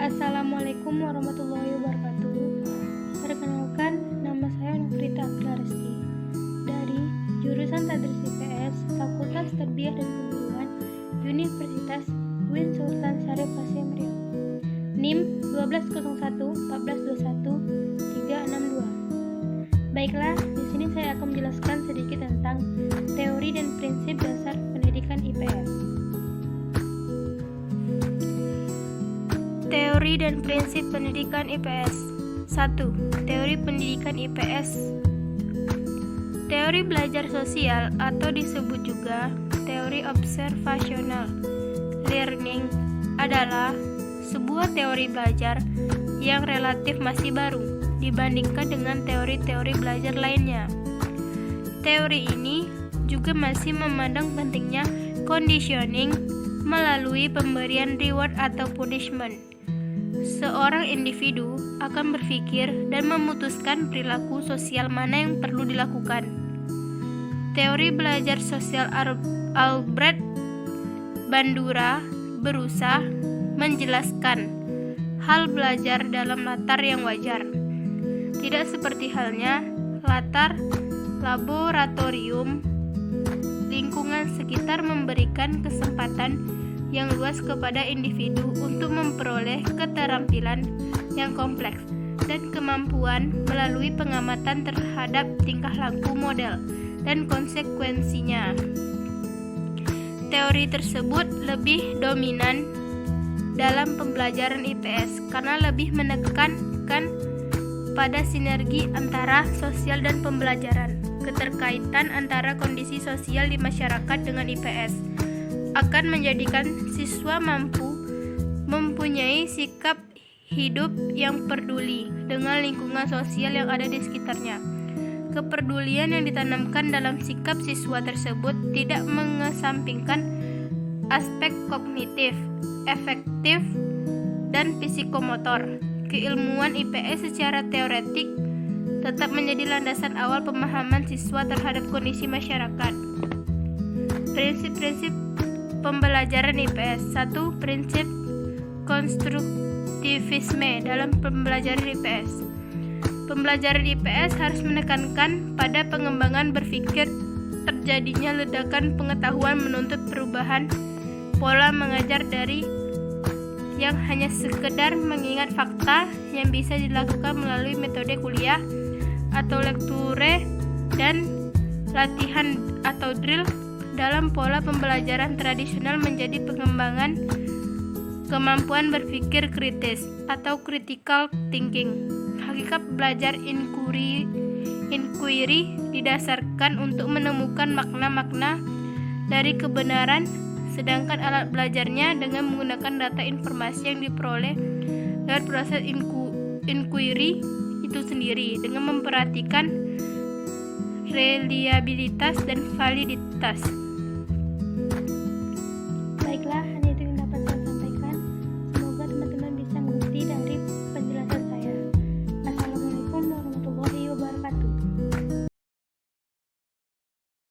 Assalamualaikum warahmatullahi wabarakatuh. Perkenalkan, nama saya Nufrita Abdulresti dari jurusan Tadris IPS, Fakultas Tarbiyah dan Keguluan, Universitas UIN Sultan Syarif Hasyim Riau. NIM 12011421 362. Baiklah, di sini saya akan menjelaskan sedikit tentang teori dan prinsip dasar pendidikan IPS. Teori dan prinsip pendidikan IPS. 1. Teori pendidikan IPS. Teori belajar sosial atau disebut juga teori observational learning adalah sebuah teori belajar yang relatif masih baru dibandingkan dengan teori-teori belajar lainnya. Teori ini juga masih memandang pentingnya conditioning melalui pemberian reward atau punishment. Seorang individu akan berpikir dan memutuskan perilaku sosial mana yang perlu dilakukan. Teori belajar sosial Albrecht Bandura berusaha menjelaskan hal belajar dalam latar yang wajar, tidak seperti halnya latar laboratorium. Lingkungan sekitar memberikan kesempatan yang luas kepada individu untuk memperoleh keterampilan yang kompleks dan kemampuan melalui pengamatan terhadap tingkah laku model dan konsekuensinya. Teori tersebut lebih dominan dalam pembelajaran IPS karena lebih menekankan pada sinergi antara sosial dan pembelajaran. Keterkaitan antara kondisi sosial di masyarakat dengan IPS akan menjadikan siswa mempunyai sikap hidup yang peduli dengan lingkungan sosial yang ada di sekitarnya. Kepedulian yang ditanamkan dalam sikap siswa tersebut tidak mengesampingkan aspek kognitif, afektif, dan psikomotor. Keilmuan IPS secara teoretik tetap menjadi landasan awal pemahaman siswa terhadap kondisi masyarakat. Prinsip-prinsip pembelajaran IPS. 1. Prinsip konstruktivisme dalam pembelajaran IPS. Pembelajaran IPS harus menekankan pada pengembangan berpikir, terjadinya ledakan pengetahuan menuntut perubahan pola mengajar dari yang hanya sekedar mengingat fakta yang bisa dilakukan melalui metode kuliah atau lekture dan latihan atau drill dalam pola pembelajaran tradisional menjadi pengembangan kemampuan berpikir kritis atau critical thinking. Hakikat belajar inquiry didasarkan untuk menemukan makna-makna dari kebenaran, sedangkan alat belajarnya dengan menggunakan data informasi yang diperoleh lewat proses inquiry itu sendiri dengan memperhatikan reliabilitas dan validitas.